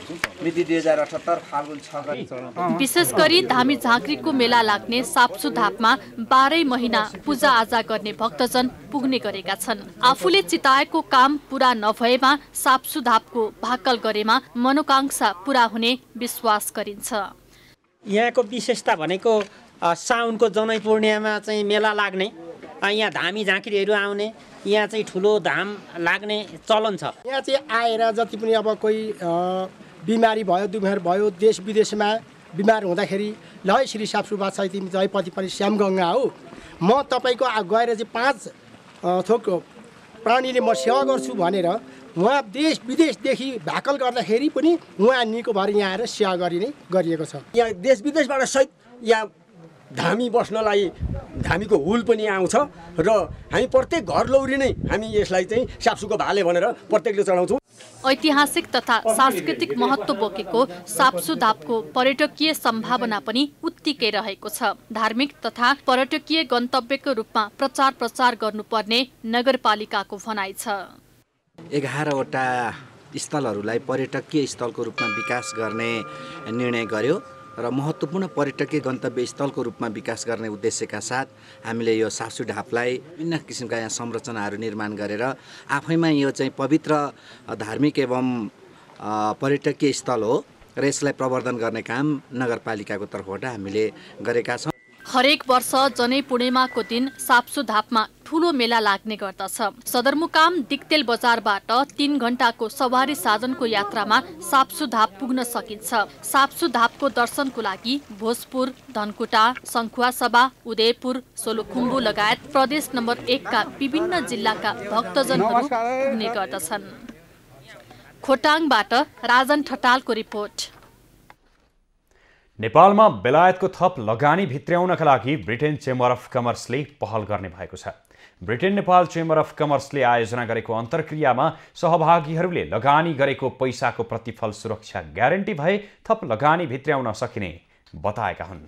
मिति 2078 फाल्गुन 6 गते विशेष गरी धामी झाँक्रीको मेला लाग्ने साप्सुधापमा 12 महिना पूजा आजा गर्ने भक्तजन पुग्ने गरेका छन्। आफूले चिताएको काम पूरा नभएमा साप्सुधापको भाकल गरेमा मनोकांक्षा पूरा हुने विश्वास गरिन्छ। यहाँको विशेषता भनेको साउनको जनै पूर्णिमामा चाहिँ मेला लाग्ने, यहाँ धामी झाँक्रीहरू आउने, यहाँ चाहिँ ठुलो धाम लाग्ने चलन छ। यहाँ चाहिँ आएर जति पनि अब कोही बिमारी भयो दुमेर भयो देश विदेशमा बिमार हुँदाखेरि ल श्री साप्सुभा छ तिमी जयपति पनि श्यामगङ्गा हो, म तपाईँको गएर चाहिँ 5 थोक प्राणीले म सेवा गर्छु भनेर उहाँ देश विदेशदेखि भाकल गर्दाखेरि पनि उहाँ निको भएर यहाँ आएर सेवा गरिएको छ। यहाँ देश विदेशबाट सहित यहाँ धामी बस्नलाई धामीको हुल पनि आउँछ र हामी प्रत्येक घर लौरी नै हामी यसलाई चाहिँ साप्सुको भाले भनेर प्रत्येकले चढाउँछौँ। ऐतिहासिक तथा सांस्कृतिक महत्त्व बोकेको साप्सुधापको पर्यटकीय सम्भावना पनि उत्तिकै रहेको छ। धार्मिक तथा पर्यटकीय गन्तव्यको रूपमा प्रचार गर्नुपर्ने नगरपालिकाको भनाइ छ। 11वटा स्थलहरूलाई पर्यटकीय स्थलको रूपमा विकास गर्ने निर्णय गर्यो र महत्त्वपूर्ण पर्यटकीय गन्तव्य स्थलको रूपमा विकास गर्ने उद्देश्यका साथ हामीले यो साप्सुधापलाई विभिन्न किसिमका यहाँ संरचनाहरू निर्माण गरेर आफैमा यो चाहिँ पवित्र धार्मिक एवं पर्यटकीय स्थल हो र यसलाई प्रवर्धन गर्ने काम नगरपालिकाको तर्फबाट हामीले गरेका छौँ। हरेक वर्ष जनै पूर्णिमाको दिन साप्सुधापमा ठूलो मेला लाग्ने गर्दछ। सदरमुकाम दिक्तेल बजारबाट 3 घण्टाको सवारी साधनको यात्रामा साप्सुधाप पुग्न सकिन्छ। साप्सुधापको दर्शनको लागि भोजपुर, धनकुटा, सङ्खुवासभा, उदयपुर, सोलुखुम्बु लगायत प्रदेश नम्बर 1 का विभिन्न जिल्लाका भक्तजनहरू पुग्ने गर्दछन्। खोटाङबाट राजन ठटालको रिपोर्ट। नेपालमा बेलायतको थप लगानी भित्र्याउनका लागि ब्रिटेन चेम्बर अफ कमर्सले पहल गर्ने भएको छ। ब्रिटेन नेपाल चेम्बर अफ कमर्सले आयोजना गरेको अन्तर्क्रियामा सहभागीहरूले लगानी गरेको पैसाको प्रतिफल सुरक्षा ग्यारेन्टी भए थप लगानी भित्र्याउन सकिने बताएका हुन्।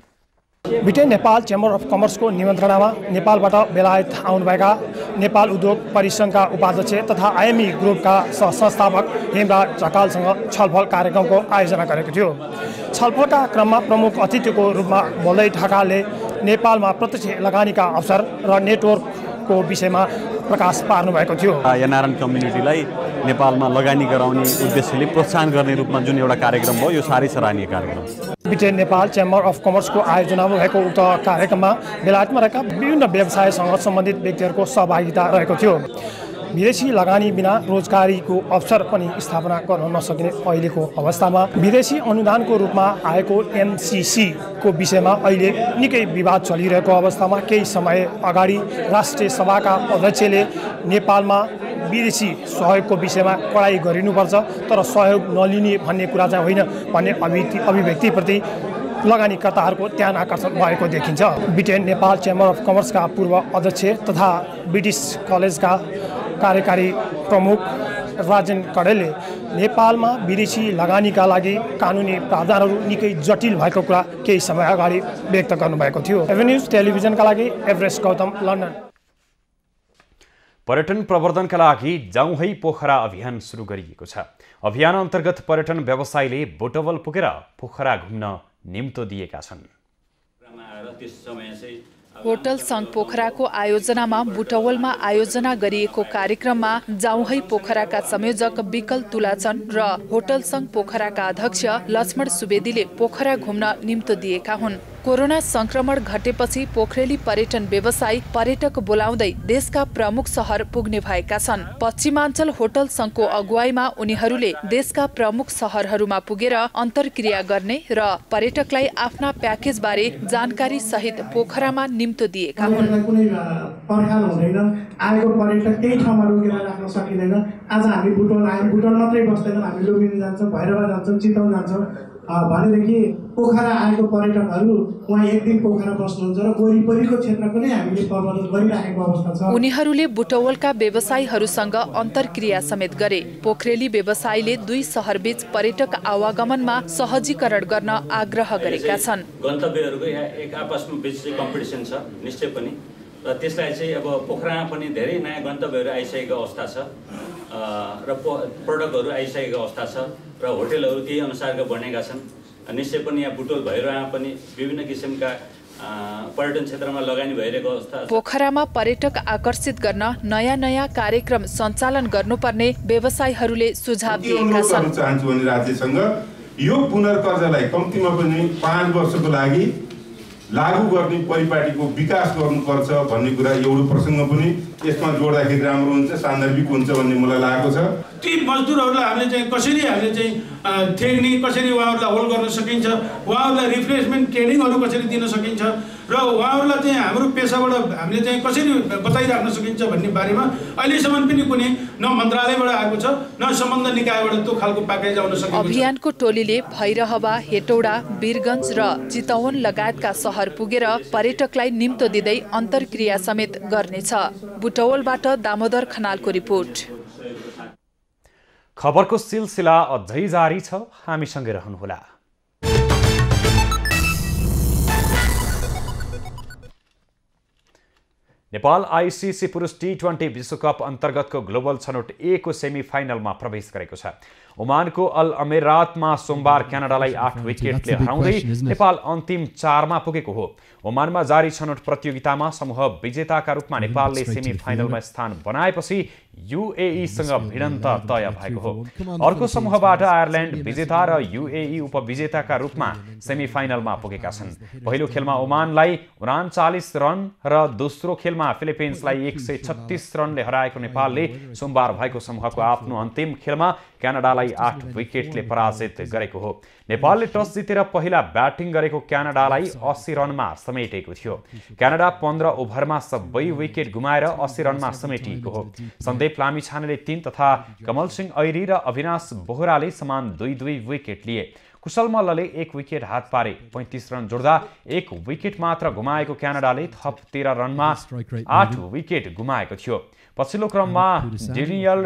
ब्रिटेन नेपाल चेम्बर अफ कमर्सको निमन्त्रणामा नेपालबाट बेलायत आउनुभएका नेपाल उद्योग परिसङ्घका उपाध्यक्ष तथा आइएमई ग्रुपका संस्थापक हेमराज ढकालसँग छलफल कार्यक्रमको आयोजना गरेको थियो। छलफलका क्रममा प्रमुख अतिथिको रूपमा बोल्दै ढकालले नेपालमा प्रत्यक्ष लगानीका अवसर र नेटवर्कको विषयमा प्रकाश पार्नु भएको थियो। एनआरएन कम्युनिटीलाई नेपालमा लगानी गराउने उद्देश्यले प्रोत्साहन गर्ने रूपमा जुन एउटा कार्यक्रम भयो यो साह्रै सराहनीय कार्यक्रम। ब्रिटेन नेपाल चेम्बर अफ कमर्सको आयोजनामा भएको उक्त कार्यक्रममा बेलायतमा रहेका विभिन्न व्यवसायसँग सम्बन्धित व्यक्तिहरूको सहभागिता रहेको थियो। विदेशी लगानी बिना रोजगारीको अवसर पनि स्थापना गर्न नसकिने अहिलेको अवस्थामा विदेशी अनुदानको रूपमा आएको एमसिसी को विषयमा अहिले निकै विवाद चलिरहेको अवस्थामा केही समय अगाडि राष्ट्रिय सभाका अध्यक्षले नेपालमा विदेशी सहयोगको विषयमा कडाई गरिनुपर्छ तर सहयोग नलिने भन्ने कुरा चाहिँ होइन भन्ने अभिव्यक्तिप्रति लगानीकर्ताहरूको ध्यान आकर्षण भएको देखिन्छ। ब्रिटेन नेपाल चेम्बर अफ कमर्सका पूर्व अध्यक्ष तथा ब्रिटिस कलेजका कार्यकारी प्रमुख राजन कडेलले नेपालमा विदेशी लगानीका लागि कानुनी प्रावधानहरू निकै जटिल भएको कुरा केही समय अगाडि व्यक्त गर्नुभएको थियो। एभेन्यूज टेलिभिजनका लागि एभरेस्ट गौतम, लन्डन। पर्यटन प्रवर्धनका लागि जाउँ है पोखरा अभियान सुरु गरिएको छ। अभियान अन्तर्गत पर्यटन व्यवसायीले बुटवल पुगेर पोखरा घुम्न निम्तो दिएका छन्। होटल सङ्घ पोखराको आयोजनामा बुटवलमा आयोजना गरिएको कार्यक्रममा जाउँ है पोखराका संयोजक विकल तुलाचन र होटल सङ्घ पोखराका अध्यक्ष लक्ष्मण सुवेदीले पोखरा घुम्न निम्तो दिएका हुन्। कोरोना संक्रमण घटेपछि पोखरेली पर्यटन व्यवसायी पर्यटक बोलाउँदै देशका प्रमुख शहर पुग्ने भएका छन्। पश्चिमाञ्चल होटल संघको अगुवाईमा उनीहरूले देशका प्रमुख शहरहरूमा पुगेर अन्तर्क्रिया गर्ने र पर्यटकलाई आफ्ना प्याकेज बारे जानकारी सहित पोखरामा निम्तो दिएका हुन्। कुनै पर्खाल हुँदैन, आएको पर्यटक त्यही ठाउँमा रोकेर राख्न सकिँदैन। आज हामी बुटवल आयौँ, बुटवल मात्रै बस्दैनौँ, हामी लुम्बिनी जान्छौँ, भैरवा जान्छौँ, चितवन जान्छौँ भनेदेखि पोखरा आएको पर्यटकहरू उहाँ एक दिन पोखरा बस्नुहुन्छ र वरिपरिको क्षेत्रको नै हामीले प्रबन्धन गरिराखेको अवस्था छ। उनीहरूले बुटवलका व्यवसायीहरूसँग अन्तर्क्रिया समेत गरे। पोखरेली व्यवसायीले दुई शहरबीच पर्यटक आवागमनमा सहजीकरण गर्न आग्रह गरेका छन्। गन्तव्यहरूको यहाँ एक आपसमा बीच चाहिँ कम्पिटिसन छ निश्चय पनि, र त्यसलाई चाहिँ अब पोखरामा पनि धेरै नयाँ गन्तव्यहरू आइसकेको अवस्था छ र प्रडक्टहरू आइसकेको अवस्था छ र होटेलहरू त्यही अनुसारका बनेका छन्। निश्चय पनि यहाँ बुटोल भैरवामा पनि विभिन्न किसिमका पर्यटन क्षेत्रमा लगानी भइरहेको अवस्था छ। पोखरामा पर्यटक आकर्षित गर्न नयाँ नयाँ कार्यक्रम सञ्चालन गर्नुपर्ने व्यवसायीहरूले सुझाव दिएका छन्। चाहन्छु भने राज्यसँग यो पुनर्कर्जालाई कम्तीमा पनि 5 वर्षको लागि लागू गर्ने परिपाटीको विकास गर्नुपर्छ भन्ने कुरा एउटा प्रसङ्ग पनि यसमा जोड्दाखेरि राम्रो हुन्छ, सान्दर्भिक हुन्छ भन्ने मलाई लागेको छ। ती मजदुरहरूलाई हामीले चाहिँ कसरी थ्याक्ने, कसरी उहाँहरूलाई होल्ड गर्न सकिन्छ, उहाँहरूलाई रिफ्रेसमेन्ट ट्रेनिङहरू कसरी दिन सकिन्छ र उहाँहरूलाई चाहिँ हाम्रो पेसाबाट हामीले चाहिँ कसरी बचाइराख्न सकिन्छ भन्ने बारेमा अहिलेसम्म पनि कुनै न मन्त्रालयबाट आएको छ न सम्बन्ध निकायबाट त्यो खालको प्याकेज आउन सकेको छ। अभियानको टोलीले भैरहवा, हेटौडा, वीरगञ्ज र चितवन लगायतका शहर पुगेर पर्यटकलाई निम्तो दिँदै अन्तर्क्रिया समेत गर्नेछ। बुटवलबाट दामोदर खनालको रिपोर्ट। खबरको सिलसिला अझै जारी छ, हामीसँगै रहनुहोला। नेपाल आइसिसी पुरुष टी20 विश्वकप अन्तर्गतको ग्लोबल छनौट ए को सेमिफाइनलमा प्रवेश गरेको छ। ओमानको अल अमेरातमा सोमबार क्यानाडालाई 8 विकेटले हराउँदै नेपाल अन्तिम 4 मा पुगेको हो। ओमानमा जारी छनौट प्रतियोगितामा समूह विजेताका रूपमा नेपालले सेमिफाइनलमा स्थान बनाएपछि युएईसँग भिडन्त तय भएको हो। अर्को समूहबाट आयरल्यान्ड विजेता र युएई उपविजेताका रूपमा सेमिफाइनलमा पुगेका छन्। पहिलो खेलमा ओमानलाई 39 रन र दोस्रो खेलमा फिलिपिन्सलाई 136 रनले हराएको नेपालले सोमबार भएको समूहको आफ्नो अन्तिम खेलमा क्यानाडालाई 8 विकेटले पराजित गरेको हो। नेपालले टस जितेर पहिला ब्याटिङ गरेको क्यानाडालाई 80 रनमा समेटेको थियो। क्यानाडा 15 ओभरमा सबै विकेट गुमाएर 80 रनमा समेटिएको हो। सन्दीप लामिछानेले 3 तथा कमल सिंह ऐरी र अविनाश बोहराले समान 2-2 विकेट लिए। कुशल मल्लले 1 विकेट हात पारे। 35 रन जोड्दा 1 विकेट मात्र गुमाएको क्यानाडाले थप 13 रनमा 8 विकेट गुमाएको थियो। पछिल्लो क्रममा डेनियल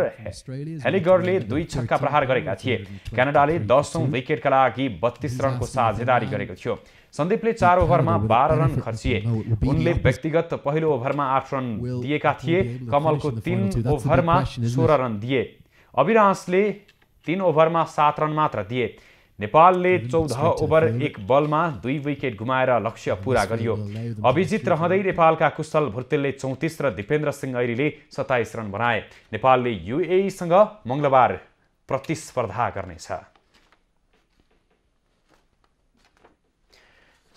हेलिगरले 2 छक्का प्रहार गरेका थिए। क्यानाडाले 10औं विकेटका लागि 32 रनको साझेदारी गरेको थियो। सन्दीपले 4 ओभरमा 12 रन खर्चिए। उनले व्यक्तिगत पहिलो ओभरमा 8 रन दिएका थिए। कमलको 3 ओभरमा 16 रन दिए। अविनाशले 3 ओभरमा 7 रन मात्र दिए। नेपालले 14 ओभर 1 बलमा 2 विकेट गुमाएर लक्ष्य पूरा गरियो। अभिजित रहँदै नेपालका कुशल भुर्तेलले 34 र दिपेन्द्र सिंह ऐरीले 27 रन बनाए। नेपालले युएईसँग मंगलबार प्रतिस्पर्धा गर्नेछ।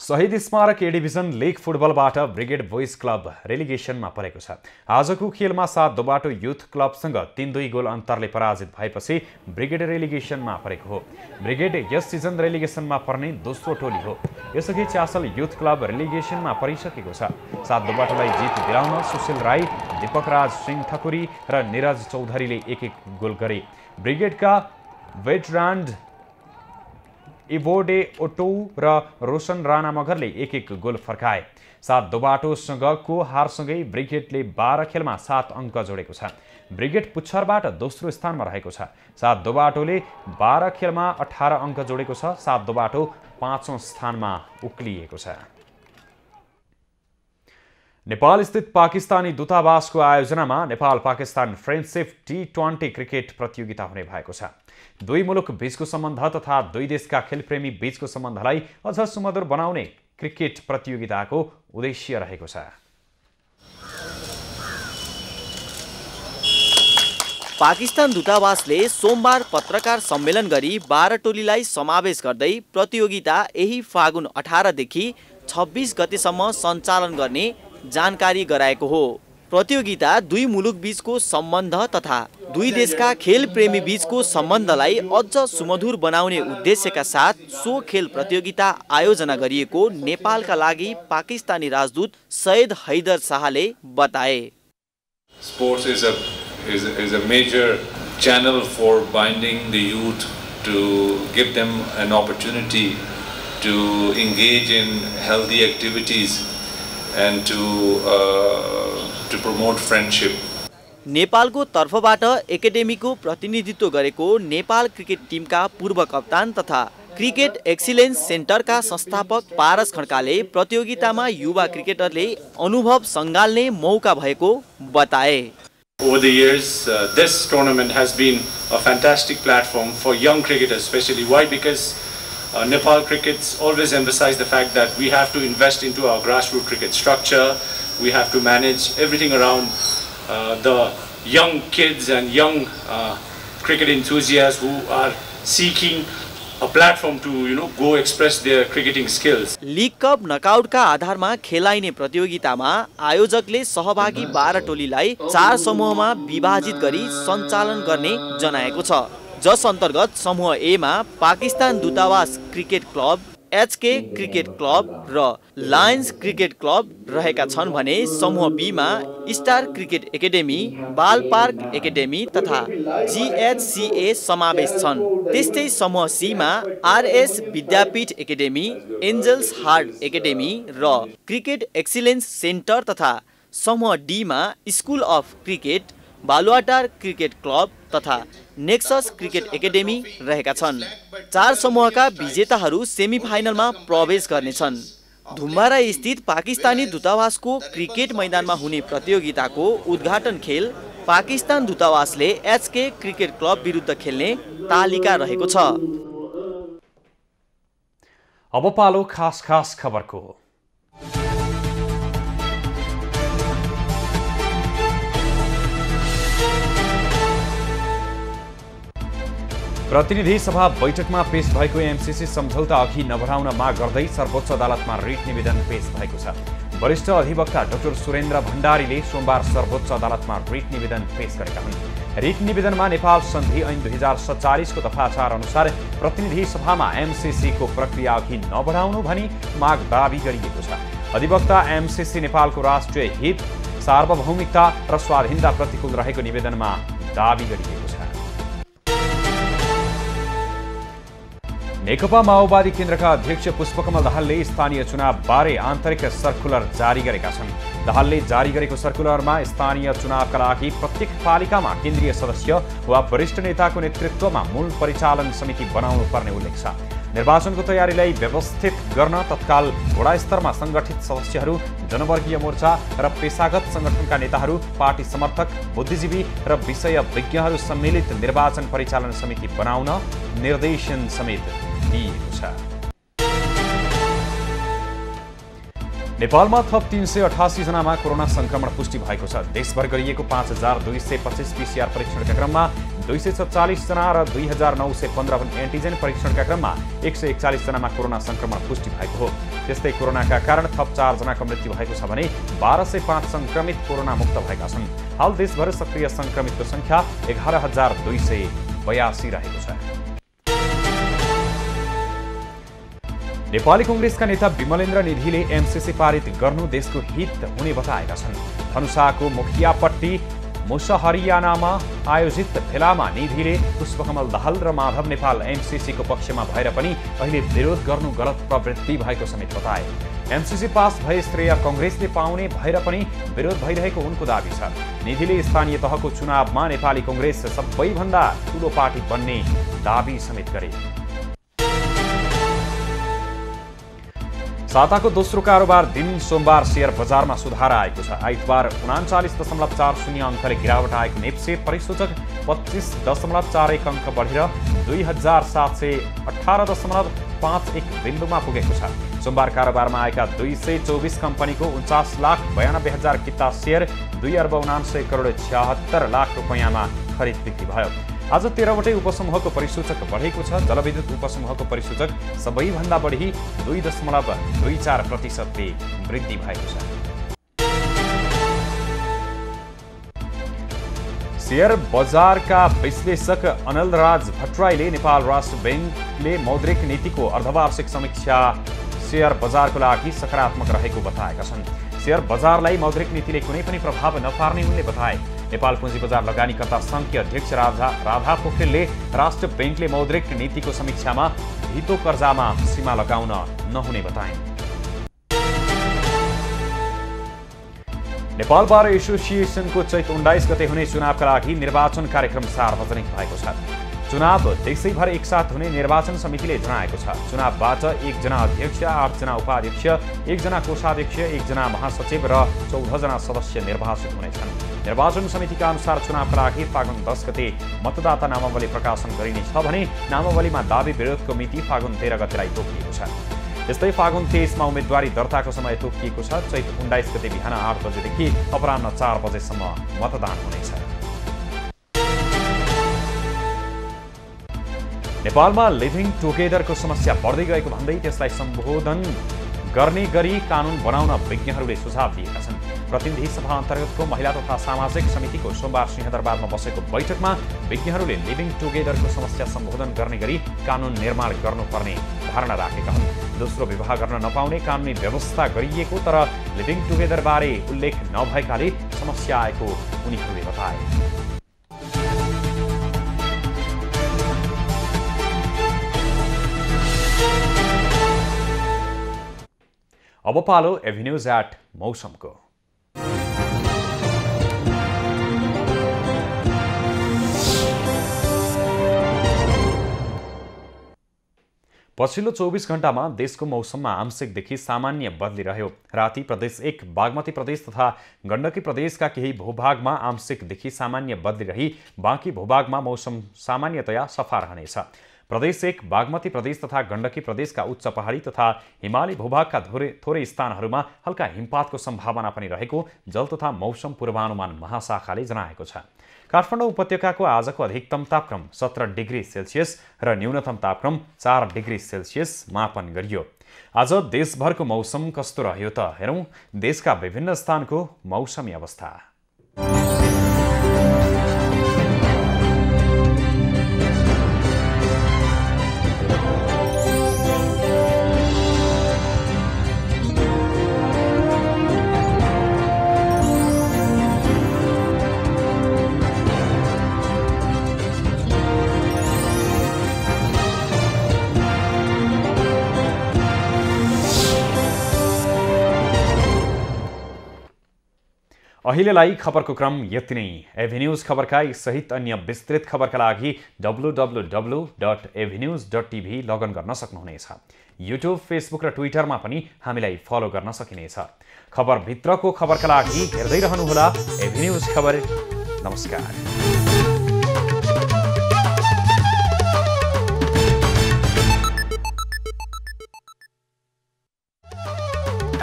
Shahid Smarak A division league फुटबलबाट ब्रिगेड बोइज क्लब रेलिगेसनमा परेको छ। आजको खेलमा 7 दोबाटो युथ क्लबसँग 3-2 गोल अन्तरले पराजित भएपछि ब्रिगेड रेलिगेसनमा परेको हो। ब्रिगेड यस सिजन रेलिगेसनमा पर्ने दोस्रो टोली हो। यसअघि च्यासल युथ क्लब रेलिगेसनमा परिसकेको छ। 7 दोबाटोलाई जित दिलाउन सुशील राई, दीपक राज सिंह ठकुरी र निरज चौधरीले 1-1 गोल गरे। ब्रिगेडका वेटरान्ड इभोडे ओटो र रोशन राणा मगरले 1-1 गोल फर्काए। 7 दोबाटोसँगको हारसँगै ब्रिगेडले 12 खेलमा 7 अङ्क जोडेको छ। ब्रिगेड पुच्छरबाट दोस्रो स्थानमा रहेको छ। 7 दोबाटोले 12 खेलमा 18 अङ्क जोडेको छ। 7 दोबाटो 5औं स्थानमा उक्लिएको छ। नेपाल स्थित पाकिस्तानी दूतावासको आयोजनामा नेपाल पाकिस्तान फ्रेन्डसिप टी20 क्रिकेट प्रतियोगिता हुने भएको छ। दुई मुलुक बीचको सम्बन्ध तथा दुई देशका खेलप्रेमी बीचको सम्बन्धलाई अझ सुमधुर बनाउने क्रिकेट प्रतियोगिताको उद्देश्य रहेको छ। पाकिस्तान दूतावासले सोमबार पत्रकार सम्मेलन गरी 12 टोलीलाई समावेश गर्दै प्रतियोगिता यही फागुन 18 देखि 26 गतेसम्म सञ्चालन गर्ने जानकारी गराएको हो। प्रतियोगिता दुई मुलुक बीचको सम्बन्ध तथा दुई देशका खेल प्रेमी बीचको सम्बन्धलाई अझ सुमधुर बनाउने उद्देश्यका साथ सो खेल प्रतियोगिता आयोजना गरिएको नेपालका लागि पाकिस्तानी राजदूत सैयद हैदर शाहले बताए। Sports is a major channel for binding the youth, to give them an opportunity to engage in healthy activities and to promote friendship. नेपालको तर्फबाट एकाडेमीको प्रतिनिधित्व गरेको नेपाल क्रिकेट टिमका पूर्व कप्तान तथा क्रिकेट एक्सिलेन्स सेन्टरका संस्थापक पारस खड्काले प्रतियोगितामा युवा क्रिकेटरले अनुभव सँगाल्ने मौका भएको बताए। Over the years, this tournament has been a fantastic platform for young cricketers, especially. Why? Because Nepal cricket's always emphasized the fact that we have to invest into our grassroots cricket structure. We have to manage everything around the young kids and young cricket enthusiasts who are seeking a platform to go express their cricketing skills. League cup नकआउटका आधारमा खेलाइने प्रतियोगितामा आयोजकले सहभागी 12 टोलीलाई 4 समूहमा विभाजित गरी सञ्चालन गर्ने जनाएको छ, जस अन्तर्गत समूह ए मा पाकिस्तान दूतावास cricket club, HK cricket club र लायन्स क्रिकेट क्लब रहेका छन् भने समूह बी मा star cricket academy, Bal park academy तथा जीएचसीए समावेश छन्। त्यस्तै समूह सी मा RS Vidyapeeth academy, angels heart academy र क्रिकेट एक्सिलेन्स सेन्टर तथा समूह डी मा school of cricket, Baluwatar cricket club तथा नेक्सस क्रिकेट एकाडेमी रहेका छन्। 4 समूहका विजेताहरू सेमिफाइनलमा प्रवेश गर्नेछन्। धुम्बारा स्थित पाकिस्तानी दूतावासको क्रिकेट मैदानमा हुने प्रतियोगिताको उद्घाटन खेल पाकिस्तान दूतावासले एचके क्रिकेट क्लब विरुद्ध खेल्ने तालिका रहेको छ। अब पालो खास खबरको। प्रतिनिधि सभा बैठकमा पेश भएको एमसीसी सम्झौता अघि नबढाउन माग गर्दै सर्वोच्च अदालतमा रिट निवेदन पेश भएको छ। वरिष्ठ अधिवक्ता डाक्टर सुरेन्द्र भण्डारीले सोमबार सर्वोच्च अदालतमा रिट निवेदन पेश गरेका हुन्। रिट निवेदनमा नेपाल सन्धि ऐन 2047 को दफा 4 अनुसार प्रतिनिधि सभामा एमसीसी को प्रक्रिया अघि नबढाउनु भनी माग दाबी गरिएको छ। अधिवक्ता एमसीसी नेपालको राष्ट्रिय हित, सार्वभौमिकता र स्वाधीनता प्रतिकूल रहेको निवेदनमा दाबी गरिएको छ। नेकपा माओवादी केन्द्रका अध्यक्ष पुष्पकमल दाहालले स्थानीय चुनाव बारे आन्तरिक सर्कुलर जारी गरेका छन्। दाहालले जारी गरेको सर्कुलरमा स्थानीय चुनावका लागि प्रत्येक पालिकामा केन्द्रीय सदस्य वा वरिष्ठ नेताको नेतृत्वमा मूल परिचालन समिति बनाउनु पर्ने उल्लेख छ। निर्वाचनको तयारीलाई व्यवस्थित गर्न तत्काल वडा स्तरमा संगठित सदस्यहरू, जनवर्गीय मोर्चा र पेशागत संगठनका नेताहरू, पार्टी समर्थक, बुद्धिजीवी र विषय विज्ञहरू सम्मिलित निर्वाचन परिचालन समिति बनाउन निर्देशन समेत दिएको छ। नेपालमा थप 388 जनामा कोरोना संक्रमण पुष्टि भएको छ। देशभर गरिएको 5225 पीसीआर परीक्षणका क्रममा 247 जना र 2915 एन्टिजेन परीक्षणका क्रममा 141 जनामा कोरोना संक्रमण पुष्टि भएको हो। त्यस्तै कोरोनाका कारण थप 4 जनाको मृत्यु भएको छ भने 1205 संक्रमित कोरोना मुक्त भएका छन्। हाल देशभर सक्रिय संक्रमितको संख्या 11282 रहेको छ। नेपाली कांग्रेसका नेता विमलेन्द्र निधिले एमसीसी पारित गर्नु देशको हित हुने बताएका छन्। धनुषाको मुखियापट्टी मुसहरियानामा आयोजित भेलामा निधिले पुष्पकमल दाहाल र माधव नेपाल एमसीसी को पक्षमा भएर पनि अहिले विरोध गर्नु गलत प्रवृत्ति भएको समेत बताए। एमसीसी पास भए श्रेय कांग्रेसले पाउने भएर पनि विरोध भइरहेको उनको दाबी छ। निधिले स्थानीय तहको चुनावमा नेपाली कांग्रेस सबैभन्दा ठूलो पार्टी बन्ने दाबी समेत गरे। साताको दोस्रो कारोबार दिन सोमबार शेयर बजारमा सुधार आएको छ। आइतबार 39.40 अङ्कले गिरावट आएको नेप्से परिसूचक 25.41 अङ्क बढेर 2718.51 बिन्दुमा पुगेको छ। सोमबार कारोबारमा आएका 224 कम्पनीको 49,92,000 किता शेयर 2,79,76,76 रुपैयाँमा खरिद बिक्री भयो। आज 13वटै उपसमूहको परिसूचक बढेको छ। जलविद्युत उपसमूहको परिसूचक सबैभन्दा बढी 2.24% वृद्धि भएको छ। शेयर बजारका विश्लेषक अनलराज भट्टराईले नेपाल राष्ट्र बैंकले मौद्रिक नीतिको अर्धवार्षिक समीक्षा शेयर बजारको लागि सकारात्मक रहेको बताएका छन्। शेयर बजारलाई मौद्रिक नीतिले कुनै पनि प्रभाव नपार्ने उनले बताए। नेपाल पुँजी बजार लगानीकर्ता सङ्घकी अध्यक्ष राधा पोखरेलले राष्ट्र बैंकले मौद्रिक नीतिको समीक्षामा धितो कर्जामा सीमा लगाउन नहुने बताए। नेपाल बार एसोसिएसनको चैत 19 गते हुने चुनावका लागि निर्वाचन कार्यक्रम सार्वजनिक भएको छ। चुनाव देशैभर एकसाथ हुने निर्वाचन समितिले जनाएको छ। चुनावबाट 1 जना अध्यक्ष, 8 जना उपाध्यक्ष, 1 जना कोषाध्यक्ष, 1 जना महासचिव र 14 जना सदस्य निर्वाचित हुनेछन्। निर्वाचन समितिका अनुसार चुनावका लागि फागुन 10 गते मतदाता नामावली प्रकाशन गरिनेछ भने नामावलीमा दाबी विरोधको मिति फागुन 13 गतेलाई तोकिएको छ। यस्तै फागुन 23 मा उम्मेदवारी दर्ताको समय तोकिएको छ। चैत 19 गते बिहान 8 बजेदेखि अपराह्न 4 बजेसम्म मतदान हुनेछ। नेपालमा लिभिङ टुगेदरको समस्या बढ्दै गएको भन्दै त्यसलाई सम्बोधन गर्ने गरी कानुन बनाउन विज्ञहरूले सुझाव दिएका छन्। प्रतिनिधि सभा अन्तर्गतको महिला तथा सामाजिक समितिको सोमबार सिंहदरबारमा बसेको बैठकमा विज्ञहरूले लिभिङ टुगेदरको समस्या सम्बोधन गर्ने गरी कानुन निर्माण गर्नुपर्ने धारणा राखेका हुन्। दोस्रो विवाह गर्न नपाउने कानुनी व्यवस्था गरिएको तर लिभिङ टुगेदरबारे उल्लेख नभएकाले समस्या आएको उनीहरूले बताए। अब पालो एभिन्यूज एट मौसमको। पछिल्लो 24 घण्टामा देशको मौसममा आंशिकदेखि सामान्य बदली रह्यो। राति प्रदेश 1, बागमती प्रदेश तथा गण्डकी प्रदेशका केही भूभागमा आंशिकदेखि सामान्य बदली रही बाँकी भूभागमा मौसम सामान्यतया सफा रहनेछ। प्रदेश 1, बागमती प्रदेश तथा गण्डकी प्रदेशका उच्च पहाडी तथा हिमाली भूभागका थोरै स्थानहरूमा हल्का हिमपातको सम्भावना पनि रहेको जल तथा मौसम पूर्वानुमान महाशाखाले जनाएको छ। काठमाडौँ उपत्यकाको आजको अधिकतम तापक्रम 17 डिग्री सेल्सियस र न्यूनतम तापक्रम 4 डिग्री सेल्सियस मापन गरियो। आज देशभरको मौसम कस्तो रह्यो त हेरौँ देशका विभिन्न स्थानको मौसमी अवस्था। अहिलेलाई खबरको क्रम यति नै। एभिन्यूज खबरका सहित अन्य विस्तृत खबरका लागि www.avenews.tv लगइन गर्न सक्नुहुनेछ। युट्युब, फेसबुक र ट्विटरमा पनि हामीलाई फलो गर्न सकिनेछ। खबरभित्रको खबरका लागि हेर्दै रहनुहोला एभिन्यूज खबर। नमस्कार।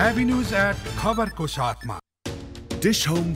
एभिन्यूज एट खबरको साथमा डिश होम